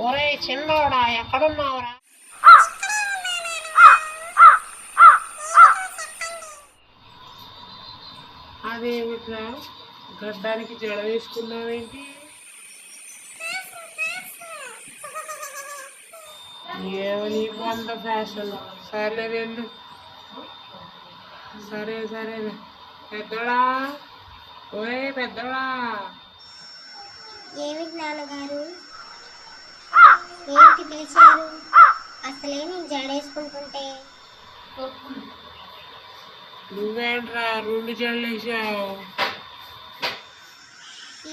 ఒరే చిన్నోడా ఎక్కడున్నావురా? అదేమిట్రా గడ్డానికి జడ వేసుకున్నావేంటి? ఏమని వంద ఫ్యాషన్. సరే వెళ్ళు. సరే సరే పెద్దోడా, ఓయ్ పెద్దోడా. ఏమిటి నాన్నగారు, ఏంటి పిలిచారు? అసలేమి జడేసుకుంటుంటే నువ్వేంట్రా రెండు జడలు వేసావు?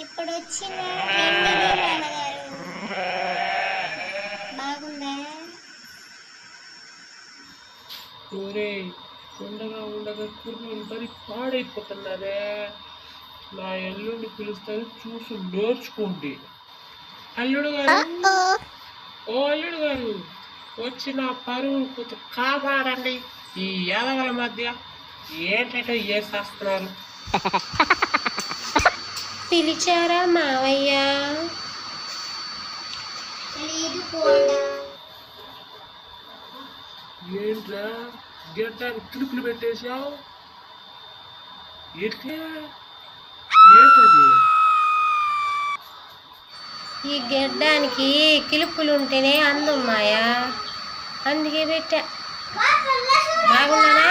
ఇప్పుడు వచ్చిన నాన్నగారు బాగుందా? ఒరే ఉండగా ఉండగా కుర్రలు మరి పాడైపోతున్నారే. నా ఎల్లుండి పిలుస్తుంది, చూసి నేర్చుకోండి. అల్లుడు గారు, ఓ అల్లుడు గారు, వచ్చి నా పరువు కొంచెం కాపాడండి. ఈ యాదవల మధ్య ఏంటంటే చేసేస్తున్నారు. పిలిచారా మావయ్య? లేదు కూడా. ఏంట్రా గెడ్డానికి కిలుకులు పెట్టేశావు? ఎట్లా ఏంటది? ఈ గెడ్డానికి కిలుపులుంటేనే అందం మాయా, అందుకే పెట్టా. బాగున్నానా?